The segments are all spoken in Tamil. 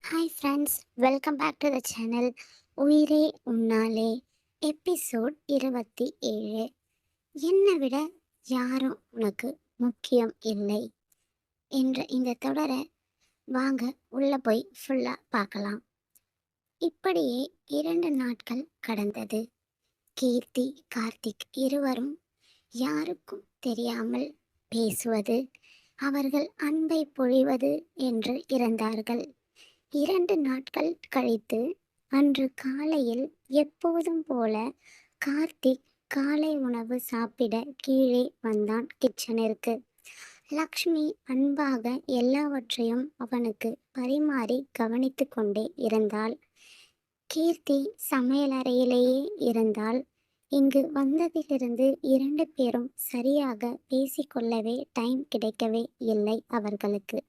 Hi friends, welcome back to the channel. உயிரே உன்னாலே எபிசோட் 27. என்னை விட யாரும் உனக்கு முக்கியம் இல்லை என்ற இந்த தொடரை வாங்க உள்ள போய் ஃபுல்லாக பார்க்கலாம். இப்படியே 2 நாட்கள் கடந்தது. கீர்த்தி, கார்த்திக் இருவரும் யாருக்கும் தெரியாமல் பேசுவது, அவர்கள் அன்பை பொழிவது என்று இருந்தார்கள். 2 நாட்கள் கழித்து அன்று காலையில் எப்போதும் போல கார்த்திக் காலை உணவு சாப்பிட கீழே வந்தான் கிச்சனிற்கு. லக்ஷ்மி அன்பாக எல்லாவற்றையும் அவனுக்கு பரிமாறி கவனித்து கொண்டே இருந்தாள். கீர்த்தி சமையலறையிலேயே இருந்தால் இங்கு வந்ததிலிருந்து 2 பேரும் சரியாக பேசிக்கொள்ளவே டைம் கிடைக்கவே இல்லை அவர்களுக்கு.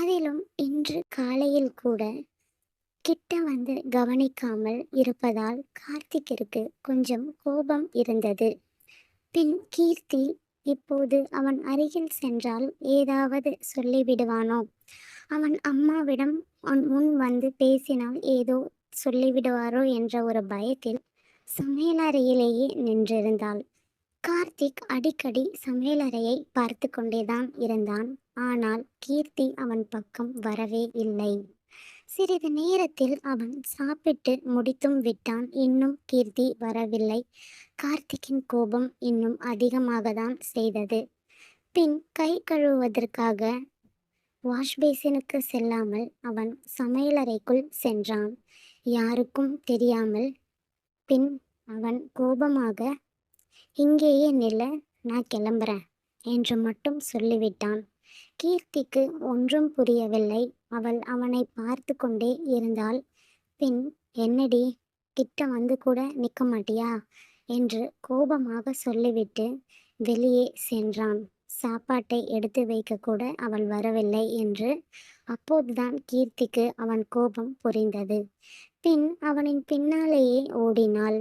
அதிலும் இன்று காலையில் கூட கிட்ட வந்து கவனிக்காமல் இருப்பதால் கார்த்திக்கிற்கு கொஞ்சம் கோபம் இருந்தது. பின் கீர்த்தி இப்போது அவன் அருகில் சென்றால் ஏதாவது சொல்லிவிடுவானோ, அவன் அம்மாவிடம் முன் வந்து பேசினால் ஏதோ சொல்லிவிடுவாரோ என்ற ஒரு பயத்தில் சமையலறையிலேயே நின்றிருந்தாள். கார்த்திக் அடிக்கடி சமையலறையை பார்த்து கொண்டேதான் இருந்தான். ஆனால் கீர்த்தி அவன் பக்கம் வரவே இல்லை. சிறிது நேரத்தில் அவன் சாப்பிட்டு முடித்தும் விட்டான். இன்னும் கீர்த்தி வரவில்லை. கார்த்திக்கின் கோபம் இன்னும் அதிகமாகத்தான் செய்தது. பின் கை கழுவுவதற்காக வாஷ் பேசினுக்கு செல்லாமல் அவன் சமையலறைக்குள் சென்றான், யாருக்கும் தெரியாமல். பின் அவன் கோபமாக, இங்கேயே நில்ல, நான் கிளம்புறேன் என்று மட்டும் சொல்லிவிட்டான். கீர்த்திக்கு ஒன்றும் புரியவில்லை. அவள் அவனை பார்த்து கொண்டே இருந்தாள். பின், என்னடி, கிட்ட வந்து கூட நிற்க மாட்டியா என்று கோபமாக சொல்லிவிட்டு வெளியே சென்றான். சாப்பாட்டை எடுத்து வைக்க கூட அவள் வரவில்லை என்று அப்போதுதான் கீர்த்திக்கு அவன் கோபம் புரிந்தது. பின் அவனின் பின்னாலேயே ஓடினாள்.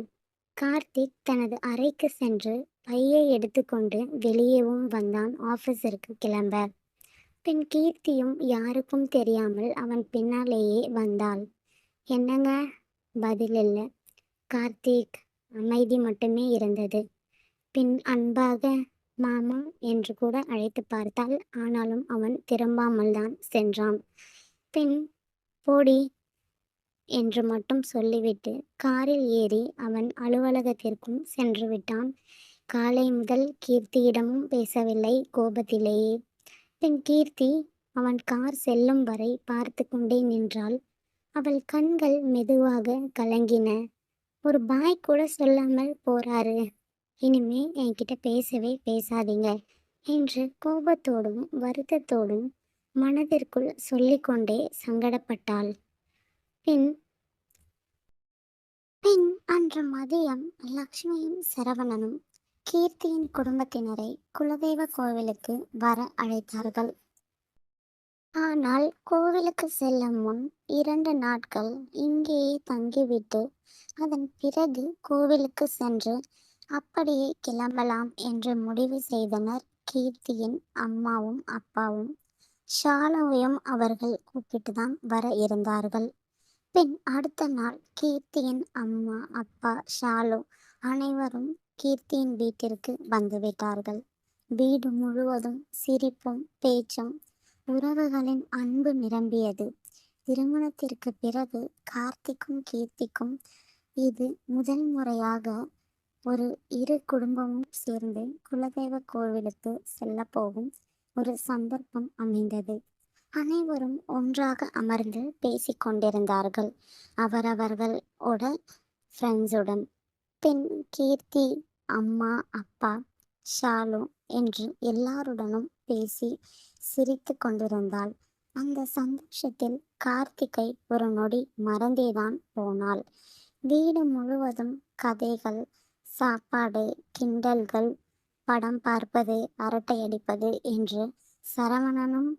கார்த்திக் தனது அறைக்கு சென்று பையை எடுத்துக்கொண்டு வெளியேவும் வந்தான் ஆஃபீஸிற்கு கிளம்ப. பின் கீர்த்தியும் யாருக்கும் தெரியாமல் அவன் பின்னாலேயே வந்தாள். என்னங்க? பதிலில்லை. கார்த்திக் அமைதி மட்டுமே இருந்தது. பின் அன்பாக மாமா என்று கூட அழைத்து பார்த்தாள். ஆனாலும் அவன் திரும்பாமல் தான் சென்றான். பின் போடி என்று மட்டும் சொல்லிவிட்டு காரில் ஏறி அவன் அலுவலகத்திற்கும் சென்று விட்டான். காலை முதல் கீர்த்தியிடமும் பேசவில்லை, கோபத்திலேயே. பின் கீர்த்தி அவன் கார் செல்லும் வரை பார்த்து கொண்டே நின்றாள். அவள் கண்கள் மெதுவாக கலங்கின. ஒரு பாய் கூட சொல்லாமல் போறாரு, இனிமே என்கிட்ட பேசவே பேசாதீங்க என்று கோபத்தோடும் வருத்தத்தோடும் மனதிற்குள் சொல்லிக்கொண்டே சங்கடப்பட்டாள். பின் பின் அன்று மதியம் லக்ஷ்மியும் சரவணனும் கீர்த்தியின் குடும்பத்தினரை குலதெய்வ கோவிலுக்கு வர அழைத்தார்கள். ஆனால் கோவிலுக்கு செல்லும் முன் 2 நாட்கள் இங்கேயே தங்கிவிட்டு அதன் பிறகு கோவிலுக்கு சென்று அப்படியே கிளம்பலாம் என்று முடிவு செய்தனர். கீர்த்தியின் அம்மாவும் அப்பாவும் ஷாலுவையும் அவர்கள் கூப்பிட்டுதான் வர இருந்தார்கள். பின் அடுத்த நாள் கீர்த்தியின் அம்மா, அப்பா, ஷாலு அனைவரும் கீர்த்தியின் வீட்டிற்கு வந்துவிட்டார்கள். வீடு முழுவதும் சிரிப்பும் பேச்சும் உறவுகளின் அன்பு நிரம்பியது. திருமணத்திற்கு பிறகு கார்த்திக்கும் கீர்த்திக்கும் இது முதல் முறையாக ஒரு இரு குடும்பமும் சேர்ந்து குலதெய்வ கோவிலுக்கு செல்ல போகும் ஒரு சந்தர்ப்பம் அமைந்தது. அனைவரும் ஒன்றாக அமர்ந்து பேசிக்கொண்டிருந்தார்கள், அவரவர்களோட ஃப்ரெண்ட்ஸுடன். பின் கீர்த்தி அம்மா, அப்பா, ஷாலு என்று எல்லாருடனும் பேசி சிரித்து கொண்டிருந்தாள். அந்த சந்தோஷத்தில் கார்த்திகை ஒரு நொடி மறந்தேதான் போனாள். வீடு முழுவதும் கதைகள், சாப்பாடு, கிண்டல்கள், படம் பார்ப்பது, அரட்டையடிப்பது என்று சரவணனும்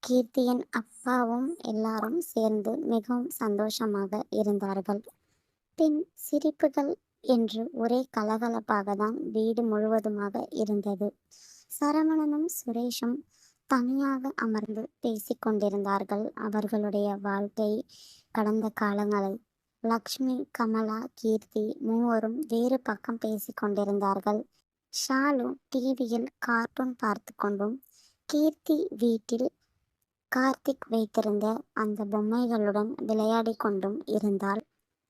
கீர்த்தியின் அப்பாவும் எல்லாரும் சேர்ந்து மிகவும் சந்தோஷமாக இருந்தார்கள். பின் சிரிப்புகள் என்று ஒரே கலகலப்பாக தான் வீடு முழுவதுமாக இருந்தது. சரவணனும் சுரேஷும் தனியாக அமர்ந்து பேசிக் கொண்டிருந்தார்கள் அவர்களுடைய வாழ்க்கை கடந்த காலங்களை. லக்ஷ்மி, கமலா, கீர்த்தி மூவரும் வேறு பக்கம் பேசிக் கொண்டிருந்தார்கள். ஷாலு டிவியில் கார்ட்டூன் பார்த்து கொண்டும், கீர்த்தி வீட்டில் கார்த்திக் வைத்திருந்த அந்த பொம்மைகளுடன் விளையாடி கொண்டும் இருந்தாள்.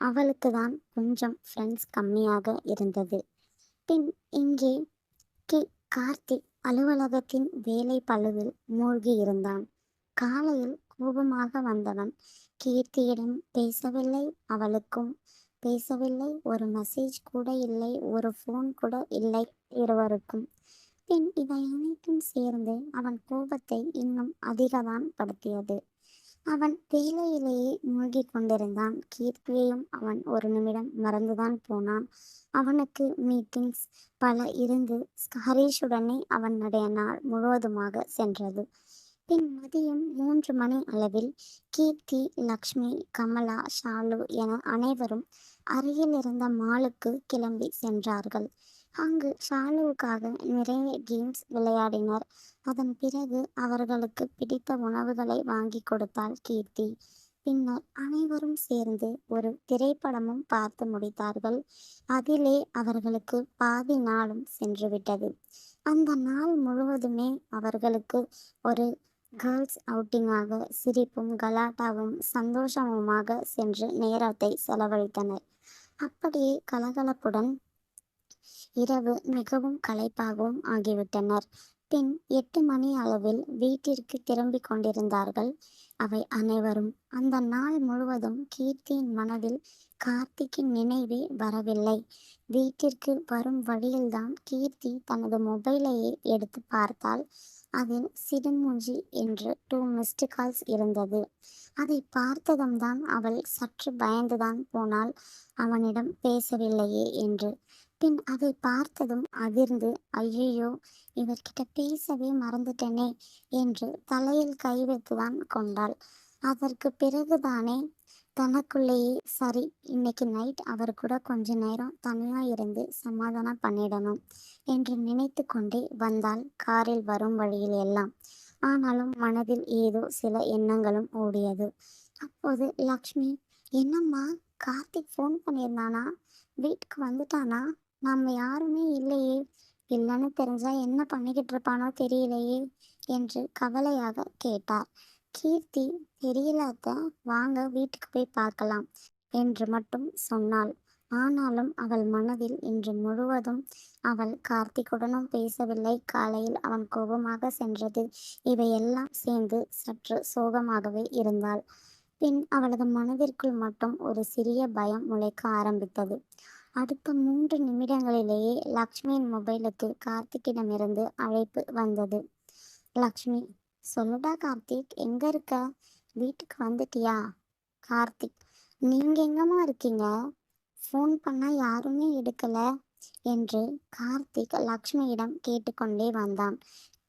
அவளுக்கு தான் கொஞ்சம் ஃப்ரெண்ட்ஸ் கம்மியாக இருந்தது. பின் இங்கே கார்த்திக் அலுவலகத்தின் வேலை பளுவில் மூழ்கியிருந்தான். காலையில் கோபமாக வந்தவன் கீர்த்தியிடம் பேசவில்லை, அவளுக்கும் பேசவில்லை. ஒரு மெசேஜ் கூட இல்லை, ஒரு ஃபோன் கூட இல்லை இருவருக்கும். பின் இவை அனைத்தும் சேர்ந்து அவன் கோபத்தை இன்னும் அதிகதான் படுத்தியது. அவன் வேலையிலேயே மூழ்கிக் கொண்டிருந்தான். கீர்த்தியையும் அவன் ஒரு நிமிடம் மறந்துதான் போனான். அவனுக்கு மீட்டிங்ஸ் பல இருந்து ஹரீஷுடனே அவனுடைய நாள் முழுவதுமாக சென்றது. பின் மதியம் 3 மணி அளவில் கீர்த்தி, லக்ஷ்மி, கமலா, ஷாலு என அனைவரும் அருகில் இருந்த மாலுக்கு கிளம்பி சென்றார்கள். அங்கு ஷாலுவுக்காக நிறைய கேம்ஸ் விளையாடினர். அதன் பிறகு அவர்களுக்கு பிடித்த உணவுகளை வாங்கி கொடுத்தாள் கீர்த்தி. பின்னர் அனைவரும் சேர்ந்து ஒரு திரைப்படமும் பார்த்து முடித்தார்கள். அதிலே அவர்களுக்கு பாதி நாளும் சென்றுவிட்டது. அந்த நாள் முழுவதுமே அவர்களுக்கு ஒரு கேர்ள்ஸ் அவுட்டிங்காக சிரிப்பும் கலாட்டாவும் சந்தோஷமுமாக சென்று நேரத்தை செலவழித்தனர். அப்படியே கலகலப்புடன் இரவு மிகவும் களைப்பாகவும் ஆகிவிட்டனர். பின் 8 மணி அளவில் வீட்டிற்கு திரும்பிக் கொண்டிருந்தார்கள் அவை அனைவரும். அந்த நாள் முழுவதும் கீர்த்தியின் மனதில் கார்த்திக்கின் நினைவே வரவில்லை. வீட்டிற்கு வரும் வழியில்தான் கீர்த்தி தனது மொபைலையே எடுத்து பார்த்தாள். அதில் சிடுமூஞ்சி என்று 2 மிஸ்டு கால்ஸ் இருந்தது. அதை பார்த்ததும் தான் அவள் சற்று பயந்துதான் போனாள், அவனிடம் பேசவில்லையே என்று. பின் அதை பார்த்ததும் அதிர்ந்து, ஐயையோ, இவர்கிட்ட பேசவே மறந்துட்டேனே என்று தலையில் கை வைத்துதான் கொண்டாள். அதற்கு பிறகுதானே தனக்குள்ளேயே, சரி, இன்னைக்கு நைட் அவர் கூட கொஞ்ச நேரம் தனியா இருந்து சமாதானம் பண்ணிடணும் என்று நினைத்து கொண்டே வந்தாள் காரில் வரும் வழியில் எல்லாம். ஆனாலும் மனதில் ஏதோ சில எண்ணங்களும் ஓடியது. அப்போது லக்ஷ்மி, என்னம்மா, கார்த்திக் ஃபோன் பண்ணியிருந்தானா? வீட்டுக்கு வந்துட்டானா? நம்ம யாருமே இல்லையே. இல்லைன்னு தெரிஞ்சா என்ன பண்ணிக்கிட்டு இருப்பானோ தெரியலையே என்று கவலையாக கேட்டார். கீர்த்தி, தெரியல அத்தை, வாங்க வீட்டுக்கு போய் பார்க்கலாம் என்று மட்டும் சொன்னாள். ஆனாலும் அவள் மனதில் இன்று முழுவதும் அவள் கார்த்திக்குடனும் பேசவில்லை. காலையில் அவன் கோபமாக சென்றது, இவையெல்லாம் சேர்ந்து சற்று சோகமாகவே இருந்தாள். பின் அவளது மனதிற்குள் மட்டும் ஒரு சிறிய பயம் முளைக்க ஆரம்பித்தது. அடுத்த 3 நிமிடங்களிலேயே லக்ஷ்மியின் மொபைலுக்கு கார்த்திக்கிடமிருந்து அழைப்பு வந்தது. லக்ஷ்மி, சொல்லுடா கார்த்திக், எங்க இருக்க? வீட்டுக்கு வந்துட்டியா? கார்த்திக், நீங்க எங்கம்மா இருக்கீங்க? ஃபோன் பண்ணா யாருமே எடுக்கல என்று கார்த்திக் லக்ஷ்மியிடம் கேட்டுக்கொண்டே வந்தான்.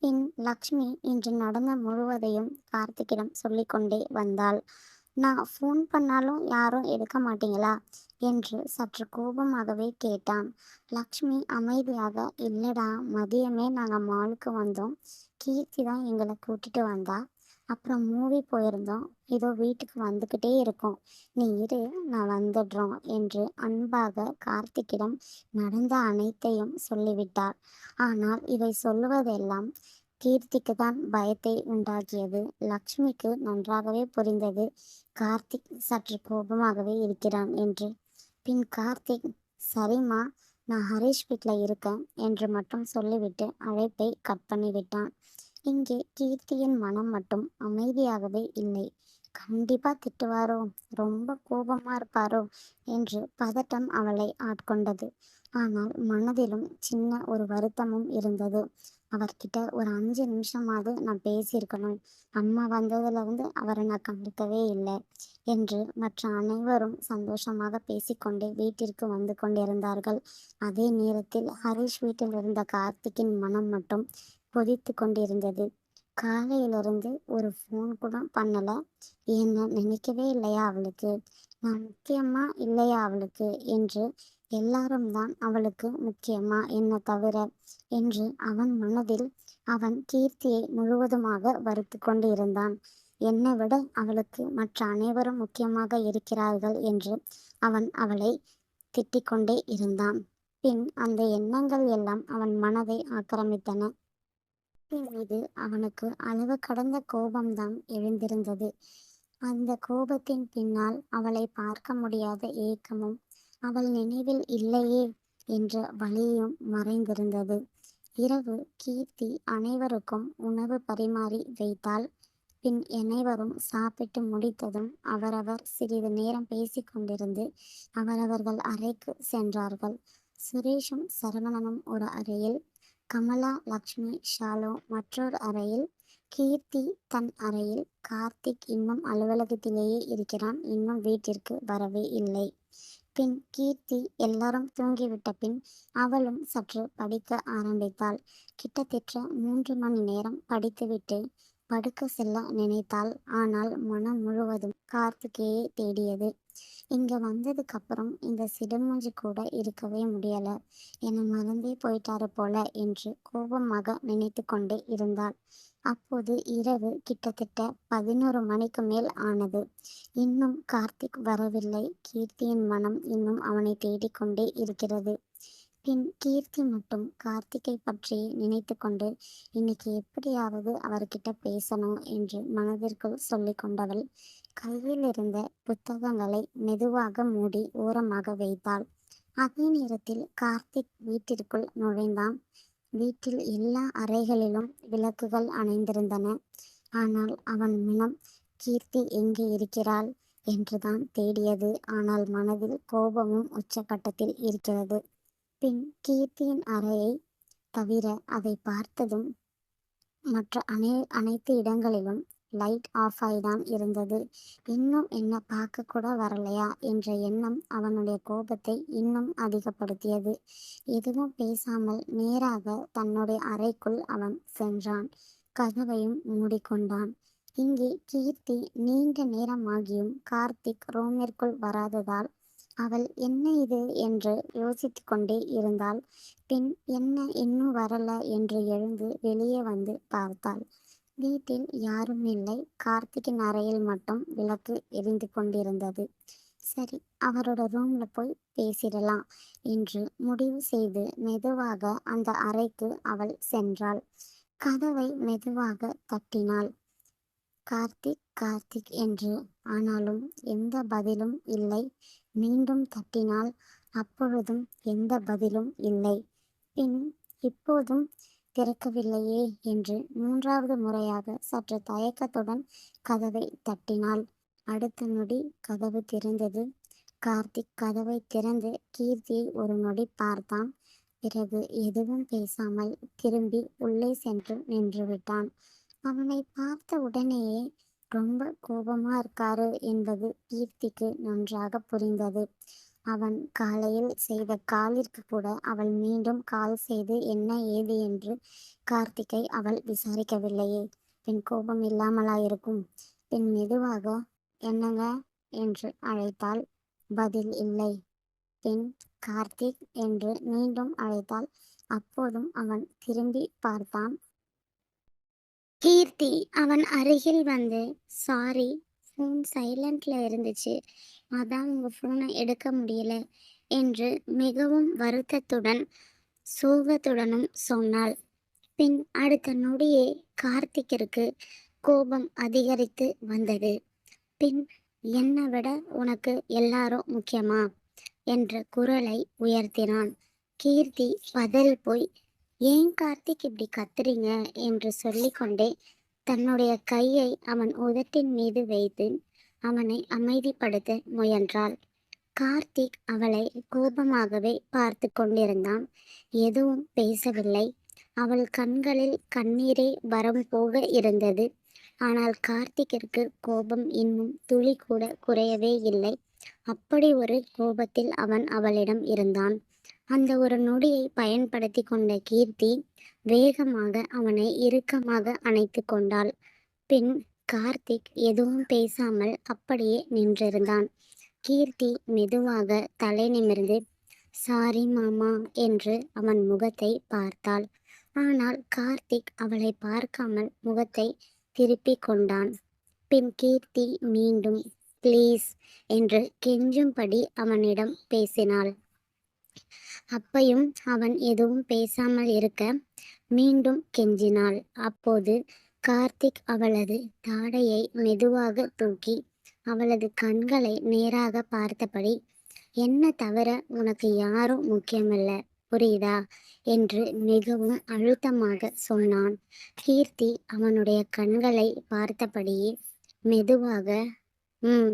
பின் லக்ஷ்மி இன்று நடந்த முழுவதையும் கார்த்திக்கிடம் சொல்லிக்கொண்டே வந்தாள். நான் ஃபோன் பண்ணாலும் யாரும் எடுக்க மாட்டீங்களா என்று சற்று கோபமாகவே கேட்டான். லக்ஷ்மி அமைதியாக, இல்லடா, மதியமே நாங்கள் மாலுக்கு வந்தோம். கீர்த்தி தான் எங்களை கூட்டிட்டு வந்தா. அப்புறம் மூவி போயிருந்தோம். இதோ வீட்டுக்கு வந்துக்கிட்டே இருக்கோம். நீ இரு, நான் வந்துடுறோம் என்று அன்பாக கார்த்திக்கிடம் நடந்த அனைத்தையும் சொல்லிவிட்டார். ஆனால் இவை சொல்லுவதெல்லாம் கீர்த்திக்கு தான் பயத்தை உண்டாக்கியது. லக்ஷ்மிக்கு நன்றாகவே புரிந்தது கார்த்திக் சற்று கோபமாகவே இருக்கிறான் என்று. பின் கார்த்திக், சரிம்மா, நான் ஹரிஷ் வீட்டில் இருக்கேன் என்று மட்டும் சொல்லிவிட்டு அழைப்பை கட் பண்ணிவிட்டான். இங்கே கீர்த்தியின் மனம் மட்டும் அமைதியாகவே இல்லை. கண்டிப்பா திட்டுவாரோ, ரொம்ப கோபமா இருப்பாரோ என்று பதட்டம் அவளை ஆட்கொண்டது. ஆனால் மனதிலும் சின்ன ஒரு வருத்தமும் இருந்தது. அவர்கிட்ட ஒரு 5 நிமிஷமாவது நான் பேசியிருக்கணும். அம்மா வந்ததுலேருந்து அவரை நான் கண்டுக்கவே இல்லை என்று மற்ற அனைவரும் சந்தோஷமாக பேசிக்கொண்டே வீட்டிற்கு வந்து கொண்டிருந்தார்கள். அதே நேரத்தில் ஹரிஷ் வீட்டில் இருந்த கார்த்திக்கின் மனம் மட்டும் கொதித்து கொண்டிருந்தது. காலையிலிருந்து ஒரு ஃபோன் கூட பண்ணலை. என்ன நினைக்கவே இல்லையா அவளுக்கு? நான் முக்கியமா இல்லையா அவளுக்கு என்று எல்லாரும் தான் அவளுக்கு முக்கியமா என்ன தவிர என்று அவன் மனதில் அவன் கீர்த்தியை முழுவதுமாக வறுத்து கொண்டு இருந்தான். என்னை விட அவளுக்கு மற்ற அனைவரும் முக்கியமாக இருக்கிறார்கள் என்று அவன் அவளை திட்டிக் கொண்டே இருந்தான். பின் அந்த எண்ணங்கள் எல்லாம் அவன் மனதை ஆக்கிரமித்தன. என் மீது அவனுக்கு அளவு கடந்த கோபம்தான் எழுந்திருந்தது. அந்த கோபத்தின் பின்னால் அவளை பார்க்க முடியாத ஏக்கமும், அவள் நினைவில் இல்லையே என்ற வலியும் மறைந்திருந்தது. இரவு கீர்த்தி அனைவருக்கும் உணவு பரிமாறி வைத்தாள். பின் அனைவரும் சாப்பிட்டு முடித்ததும் அவரவர் சிறிது நேரம் பேசிக்கொண்டிருந்து அவரவர்கள் அறைக்கு சென்றார்கள். சுரேஷும் சரவணனும் ஒரு அறையில், கமலா, லக்ஷ்மி, ஷாலு மற்றொரு அறையில், கீர்த்தி தன் அறையில். கார்த்திக் இன்னும் அலுவலகத்திலேயே இருக்கிறான், இன்னும் வீட்டிற்கு வரவே இல்லை. பின் கீர்த்தி எல்லாரும் தூங்கிவிட்ட பின் அவளும் சற்று படிக்க ஆரம்பித்தாள். கிட்டத்தட்ட 3 மணி நேரம் படித்துவிட்டு படுக்க செல்ல நினைத்தாள். ஆனால் மனம் முழுவதும் கார்த்திகையே தேடியது. இங்க வந்ததுக்கு அப்புறம் இந்த சிடுமூஞ்சி கூட இருக்கவே முடியல, என்னை மறந்தே போயிட்டாரு போல என்று கோபமாக நினைத்து கொண்டே இருந்தாள். அப்போது இரவு கிட்டத்தட்ட 11 மணிக்கு மேல் ஆனது. இன்னும் கார்த்திக் வரவில்லை. கீர்த்தியின் மனம் இன்னும் அவனை தேடிக்கொண்டே இருக்கிறது. பின் கீர்த்தி மட்டும் கார்த்திகை பற்றியே நினைத்து கொண்டு இன்னைக்கு எப்படியாவது அவர்கிட்ட பேசணும் என்று மனதிற்குள் சொல்லி கொண்டவள் கையில் இருந்த புத்தகங்களை மெதுவாக மூடி ஓரமாக வைத்தாள். அதே நேரத்தில் கார்த்திக் வீட்டிற்குள் நுழைந்தான். வீட்டில் எல்லா அறைகளிலும் விளக்குகள் அணைந்திருந்தன. ஆனால் அவன் மனம் கீர்த்தி எங்கே இருக்கிறாள் என்றுதான் தேடியது. ஆனால் மனதில் கோபமும் உச்சகட்டத்தில் இருக்கிறது. பின் கீர்த்தியின் அறையை தவிர அதை பார்த்ததும் மற்ற அனைத்து இடங்களிலும் லைட் ஆஃப் ஆகிதான் இருந்தது. இன்னும் என்ன பார்க்க கூட வரலையா என்ற எண்ணம் அவனுடைய கோபத்தை இன்னும் அதிகப்படுத்தியது. எதுவும் பேசாமல் நேராக தன்னுடைய அறைக்குள் அவன் சென்றான். கதவையும் மூடிக்கொண்டான். இங்கே கீர்த்தி நீண்ட நேரமாகியும் கார்த்திக் ரூமிற்குள் வராததால் அவள் என்ன இது என்று யோசித்து கொண்டே இருந்தாள். பின் என்ன இன்னும் வரல என்று எழுந்து வெளியே வந்து பார்த்தாள். வீட்டில் யாரும் இல்லை. கார்த்திகின் அறையில் மட்டும் விளக்கு எரிந்து கொண்டிருந்தது. சரி, அவரோட ரூம்ல போய் பேசிடலாம் என்று முடிவு செய்து மெதுவாக அந்த அறைக்கு அவள் சென்றாள். கதவை மெதுவாக தட்டினாள். கார்த்திக் கார்த்திக் என்று. ஆனாலும் எந்த பதிலும் இல்லை. மீண்டும் தட்டினாள். அப்பொழுதும் எந்த பதிலும் இல்லை. பின் இப்போதும் திறக்கவில்லையே என்று 3வது முறையாக சற்று தயக்கத்துடன் கதவை தட்டினாள். அடுத்த நொடி கதவு திறந்தது. கார்த்திக் கதவை திறந்து கீர்த்தியை ஒரு நொடி பார்த்தான். பிறகு எதுவும் பேசாமல் திரும்பி உள்ளே சென்று நின்றுவிட்டான். அவனை பார்த்த உடனேயே ரொம்ப கோபமா இருக்காரு என்பது கீர்த்திக்கு நன்றாக புரிந்தது. அவன் காலையில் செய்த காலிற்கு கூட அவள் மீண்டும் கால் செய்து என்ன ஏது என்று கார்த்திக்கை அவள் விசாரிக்கவில்லையே. பின் கோபம் இல்லாமலா இருக்கும்? பின் மெதுவாக என்னங்க என்று அழைத்தாள். பதில் இல்லை. பின் கார்த்திக் என்று மீண்டும் அழைத்தாள். அப்போதும் அவன் திரும்பி பார்த்தான். கீர்த்தி அவன் அருகில் வந்து, சாரி, ஃபோன் சைலண்ட்ல இருந்துச்சு, அதான் உங்க ஃபோனை எடுக்க முடியல என்று மிகவும் வருத்தத்துடன் சோகத்துடனும் சொன்னாள். பின் அடுத்த நொடியே கார்த்திக்கிற்கு கோபம் அதிகரித்து வந்தது. பின் என்னை விட உனக்கு எல்லாரும் முக்கியமா என்ற குரலை உயர்த்தினான். கீர்த்தி பதறி போய், ஏன் கார்த்திக் இப்படி கத்துறீங்க என்று சொல்லிக்கொண்டே தன்னுடைய கையை அவன் உதட்டின் மீது வைத்து அவனை அமைதிப்படுத்த முயன்றாள். கார்த்திக் அவளை கோபமாகவே பார்த்து கொண்டிருந்தான். எதுவும் பேசவில்லை. அவள் கண்களில் கண்ணீரே வரம் போக இருந்தது. ஆனால் கார்த்திக்கிற்கு கோபம் இன்னும் துளி கூட குறையவே இல்லை. அப்படி ஒரு கோபத்தில் அவன் அவளிடம் இருந்தான். அந்த ஒரு நொடியை பயன்படுத்தி கொண்ட கீர்த்தி வேகமாக அவனை இறுக்கமாக அணைத்து கொண்டாள். பின் கார்த்திக் எதுவும் பேசாமல் அப்படியே நின்றிருந்தான். கீர்த்தி மெதுவாக தலை நிமிர்ந்து, சாரி மாமா என்று அவன் முகத்தை பார்த்தாள். ஆனால் கார்த்திக் அவளை பார்க்காமல் முகத்தை திருப்பிக் கொண்டான். பின் கீர்த்தி மீண்டும் ப்ளீஸ் என்று கெஞ்சும்படி அவனிடம் பேசினாள். அப்பையும் அவன் எதுவும் பேசாமல் இருக்க மீண்டும் கெஞ்சினாள். அப்போது கார்த்திக் அவளது தாடையை மெதுவாக தூக்கி அவளது கண்களை நேராக பார்த்தபடி, என்ன தவிர உனக்கு யாரும் முக்கியமில்ல, புரியுதா என்று மிகவும் அழுத்தமாக சொன்னான். கீர்த்தி அவனுடைய கண்களை பார்த்தபடியே மெதுவாக ம்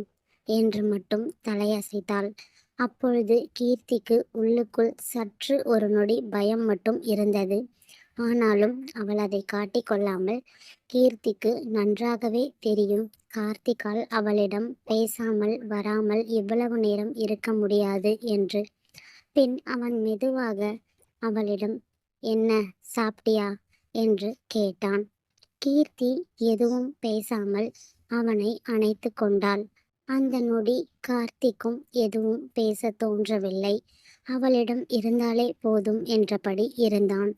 என்று மட்டும் தலையசைத்தாள். அப்பொழுது கீர்த்திக்கு உள்ளுக்குள் சற்று ஒரு நொடி பயம் மட்டும் இருந்தது. ஆனாலும் அவள் அதை காட்டிக்கொள்ளாமல், கீர்த்திக்கு நன்றாகவே தெரியும் கார்த்திகால் அவளிடம் பேசாமல் வராமல் இவ்வளவு நேரம் இருக்க முடியாது என்று. பின் அவன் மெதுவாக அவளிடம் என்ன சாப்பிட்டியா என்று கேட்டான். கீர்த்தி எதுவும் பேசாமல் அவனை அணைத்து கொண்டாள். அந்த நொடி கார்த்திக்கும் எதுவும் பேச தோன்றவில்லை. அவளிடம் இருந்தாலே போதும் என்றபடி இருந்தான்.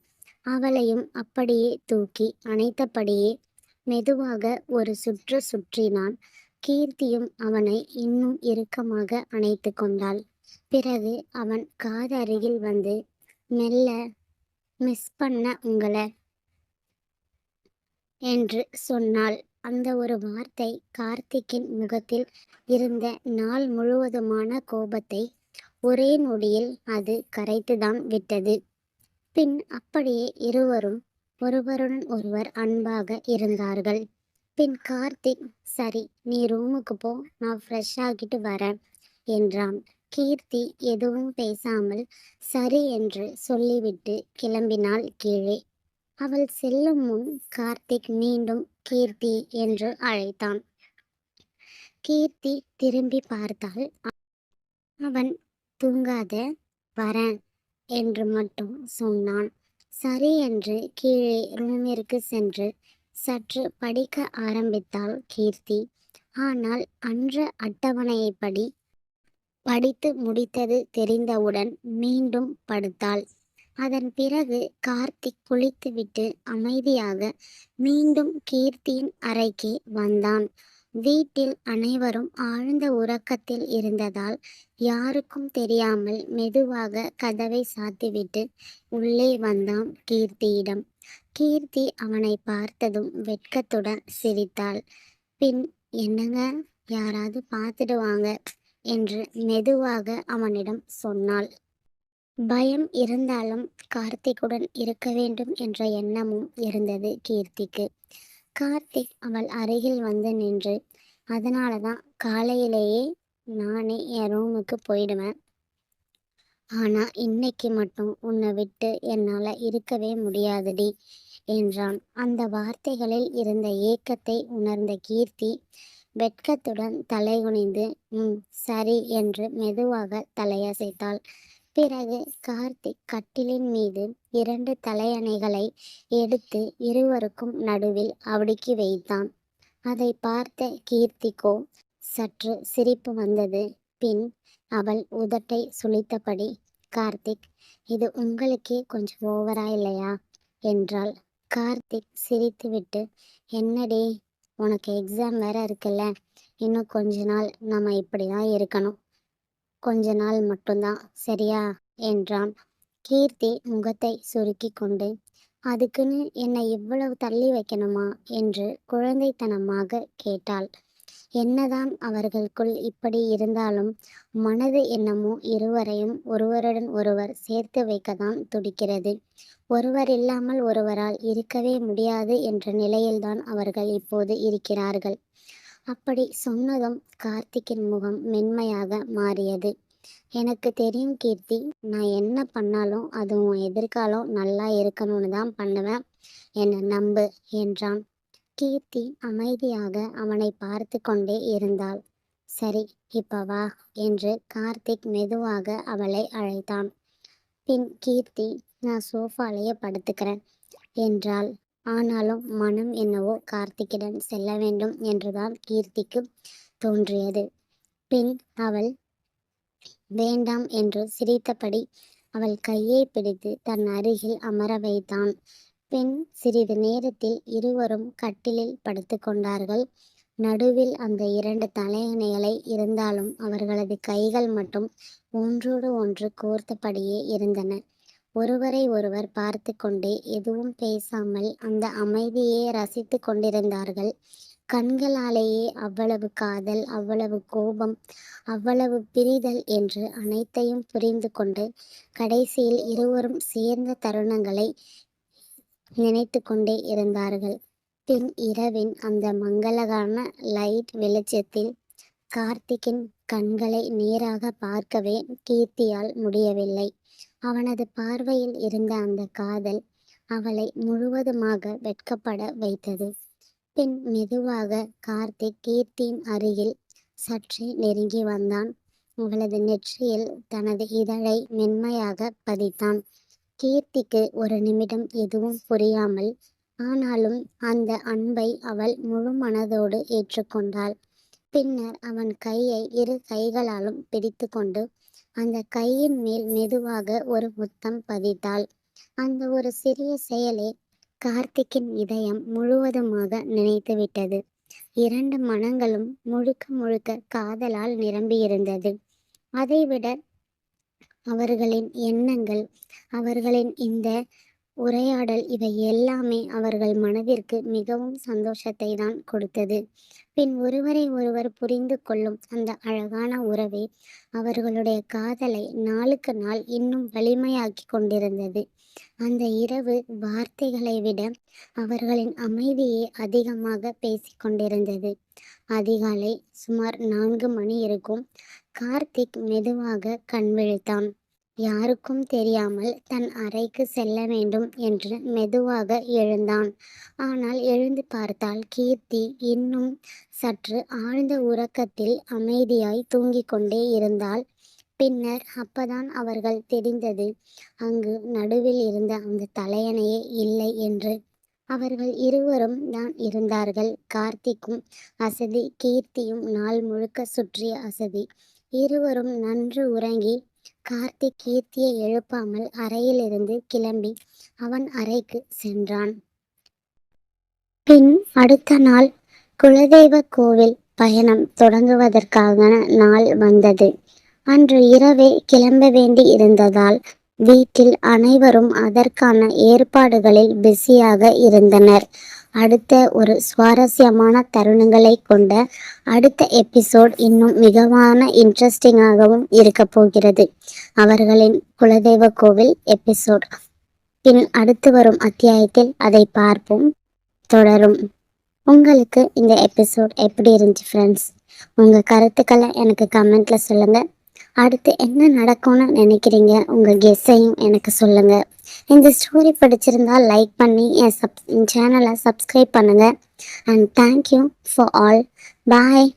அவளையும் அப்படியே தூக்கி அணைத்தபடியே மெதுவாக ஒரு சுற்று சுற்றினான். கீர்த்தியும் அவனை இன்னும் இறுக்கமாக அணைத்து கொண்டாள். பிறகு அவன் காதருகில் வந்து மெல்ல மிஸ் பண்ண உங்கள என்று சொன்னாள். அந்த ஒரு வார்த்தை கார்த்திக்கின் முகத்தில் இருந்த நாள் முழுவதுமான கோபத்தை ஒரே நொடியில் அது கரைத்துதான் விட்டது. பின் அப்படியே இருவரும் ஒருவருடன் ஒருவர் அன்பாக இருந்தார்கள். பின் கார்த்திக் சரி நீ ரூமுக்கு போ, நான் ஃப்ரெஷ் ஆகிட்டு வரேன் என்றான். கீர்த்தி எதுவும் பேசாமல் சரி என்று சொல்லிவிட்டு கிளம்பினாள் கீழே. அவள் செல்லும் முன் கார்த்திக் மீண்டும் கீர்த்தி என்று அழைத்தான். கீர்த்தி திரும்பி பார்த்தாள். அவன் தூங்காத, வரேன் என்று மட்டும் சொன்னான். சரி என்று கீழே ரூமிற்கு சென்று சற்று படிக்க ஆரம்பித்தாள் கீர்த்தி. ஆனால் அன்ற அட்டவணையைப்படி படித்து முடித்தது தெரிந்தவுடன் மீண்டும் படுத்தாள். அதன் பிறகு கார்த்திக் குளித்துவிட்டு அமைதியாக மீண்டும் கீர்த்தியின் அறைக்கு வந்தான். வீட்டில் அனைவரும் ஆழ்ந்த உறக்கத்தில் இருந்ததால் யாருக்கும் தெரியாமல் மெதுவாக கதவை சாத்திவிட்டு உள்ளே வந்தான் கீர்த்தியிடம். கீர்த்தி அவனை பார்த்ததும் வெட்கத்துடன் சிரித்தாள். பின் என்னங்க, யாராவது பார்த்துடுவாங்க என்று மெதுவாக அவனிடம் சொன்னாள். பயம் இருந்தாலும் கார்த்திக்குடன் இருக்க வேண்டும் என்ற எண்ணமும் இருந்தது கீர்த்திக்கு. கார்த்திக் அவள் அருகில் வந்து நின்று, அதனால தான் காலையிலேயே நானே என் ரூமுக்கு போயிடுவேன், ஆனா இன்னைக்கு மட்டும் உன்னை விட்டு என்னால் இருக்கவே முடியாதுடி என்றான். அந்த வார்த்தைகளில் இருந்த ஏக்கத்தை உணர்ந்த கீர்த்தி வெட்கத்துடன் தலைகுனிந்து சரி என்று மெதுவாக தலையசைத்தாள். பிறகு கார்த்திக் கட்டிலின் மீது 2 தலையணைகளை எடுத்து இருவருக்கும் நடுவில் அடுக்கி வைத்தான். அதை பார்த்த கீர்த்திக்கோ சற்று சிரிப்பு வந்தது. பின் அவள் உதட்டை சுளித்தபடி, கார்த்திக், இது உங்களுக்கே கொஞ்சம் ஓவரா இல்லையா என்றாள். கார்த்திக் சிரித்துவிட்டு, என்னடி, உனக்கு எக்ஸாம் வேற இருக்குல்ல, இன்னும் கொஞ்ச நாள் நம்ம இப்படிதான் இருக்கணும், கொஞ்ச நாள் மட்டும்தான், சரியா என்றான். கீர்த்தி முகத்தை சுருக்கி கொண்டு, அதுக்குன்னு என்னை இவ்வளவு தள்ளி வைக்கணுமா என்று குழந்தைத்தனமாக கேட்டாள். என்னதான் அவர்களுக்குள் இப்படி இருந்தாலும் மனது என்னமோ இருவரையும் ஒருவருடன் ஒருவர் சேர்த்து வைக்கத்தான் துடிக்கிறது. ஒருவர் இல்லாமல் ஒருவரால் இருக்கவே முடியாது என்ற நிலையில்தான் அவர்கள் இப்போது இருக்கிறார்கள். அப்படி சொன்னதும் கார்த்திக்கின் முகம் மென்மையாக மாறியது. எனக்கு தெரியும் கீர்த்தி, நான் என்ன பண்ணாலும் அது உன் எதிர்காலம் நல்லா இருக்கணும்னு தான் பண்ணுவேன், என்னை நம்பு என்றான். கீர்த்தி அமைதியாக அவனை பார்த்து கொண்டே இருந்தாள். சரி, இப்ப வா என்று கார்த்திக் மெதுவாக அவளை அழைத்தான். பின் கீர்த்தி, நான் சோஃபாலேயே படுத்துக்கிறேன் என்றாள். ஆனாலும் மனம் என்னவோ கார்த்திக்கிடம் செல்ல வேண்டும் என்றுதான் கீர்த்திக்கு தோன்றியது. பின் அவள் வேண்டாம் என்று சிரித்தபடி அவள் கையை பிடித்து தன் அருகில் அமர வைத்தான். பின் சிறிது நேரத்தில் இருவரும் கட்டிலில் படுத்துக்கொண்டார்கள். நடுவில் அந்த 2 தலையணைகளை இருந்தாலும் அவர்களது கைகள் மட்டும் ஒன்றோடு ஒன்று கோர்த்தபடியே இருந்தன. ஒருவரை ஒருவர் பார்த்து கொண்டே எதுவும் பேசாமல் அந்த அமைதியை ரசித்து கொண்டிருந்தார்கள். கண்களாலேயே அவ்வளவு காதல், அவ்வளவு கோபம், அவ்வளவு பிரிதல் என்று அனைத்தையும் புரிந்து கொண்டு கடைசியில் இருவரும் சேர்ந்த தருணங்களை நினைத்து கொண்டே இருந்தார்கள். பின் இரவின் அந்த மங்களகரமான லைட் வெளிச்சத்தில் கார்த்திக்கின் கண்களை நேராக பார்க்கவே கீர்த்தியால் முடியவில்லை. அவனது பார்வையில் இருந்த அந்த காதல் அவளை முழுவதுமாக வெட்கப்பட வைத்தது. பின் மெதுவாக கார்த்திக் கீர்த்தியின் அருகில் சற்றே நெருங்கி வந்தான். அவளது நெற்றியில் தனது இதழை மென்மையாக பதித்தான். கீர்த்திக்கு ஒரு நிமிடம் எதுவும் புரியாமல், ஆனாலும் அந்த அன்பை அவள் முழு மனதோடு ஏற்றுக்கொண்டாள். பின்னர் அவன் கையை இரு கைகளாலும் பிடித்து கொண்டு அந்த கையின் மேல் மெதுவாக ஒரு முத்தம் பதித்தாள். அந்த ஒரு சிறிய செயலே கார்த்திக்கின் இதயம் முழுவதுமாக நினைத்துவிட்டது. 2 மனங்களும் முழுக்க முழுக்க காதலால் நிரம்பியிருந்தது. அதைவிட அவர்களின் எண்ணங்கள், அவர்களின் இந்த உரையாடல் இவை எல்லாமே அவர்கள் மனதிற்கு மிகவும் சந்தோஷத்தை தான் கொடுத்தது. பின் ஒருவரை ஒருவர் புரிந்து கொள்ளும் அந்த அழகான உறவே அவர்களுடைய காதலை நாளுக்கு நாள் இன்னும் வலிமையாக்கி கொண்டிருந்தது. அந்த இரவு வார்த்தைகளை விட அவர்களின் அமைதியே அதிகமாக பேசிக்கொண்டிருந்தது. அதிகாலை சுமார் 4 மணி இருக்கும். கார்த்திக் மெதுவாக கண் விழித்தான். யாருக்கும் தெரியாமல் தன் அறைக்கு செல்ல வேண்டும் என்று மெதுவாக எழுந்தான். ஆனால் எழுந்து பார்த்தால் கீர்த்தி இன்னும் சற்று ஆழ்ந்த உறக்கத்தில் அமைதியாய் தூங்கிக் கொண்டே இருந்தாள். பின்னர் அப்பதான் அவர்கள் தெரிந்தது, அங்கு நடுவில் இருந்த அந்த தலையணையே இல்லை என்று. அவர்கள் இருவரும் தான் இருந்தார்கள். கார்த்திக்கும் அசதி, கீர்த்தியும் நாள் முழுக்க சுற்றிய அசதி. இருவரும் நன்று உறங்கி கார்த்திக் கீர்த்தியை எழுப்பாமல் அறையிலிருந்து கிளம்பி அவன் அறைக்கு சென்றான். பின் அடுத்த நாள் குலதெய்வ கோவில் பயணம் தொடங்குவதற்கான நாள் வந்தது. அன்று இரவே கிளம்ப வேண்டி இருந்ததால் வீட்டில் அனைவரும் அதற்கான ஏற்பாடுகளில் பிஸியாக இருந்தனர். அடுத்த ஒரு சுவாரஸ்யமான தருணங்களை கொண்ட அடுத்த எபிசோட் இன்னும் மிகவான இன்ட்ரெஸ்டிங்காகவும் இருக்க போகிறது. அவர்களின் குலதெய்வ கோவில் எபிசோட் பின் அடுத்து வரும் அத்தியாயத்தில் அதை பார்ப்போம். தொடரும். உங்களுக்கு இந்த எபிசோட் எப்படி இருந்துச்சு ஃப்ரெண்ட்ஸ்? உங்கள் கருத்துக்களை எனக்கு கமெண்ட்ல சொல்லுங்கள். அடுத்து என்ன நடக்கும்னு நினைக்கிறீங்க? உங்கள் கெஸ்ஸையும் எனக்கு சொல்லுங்கள். இந்த ஸ்டோரி பிடிச்சிருந்தா லைக் பண்ணி என் சேனலை சப்ஸ்கிரைப் பண்ணுங்கள். And thank you for all. Bye.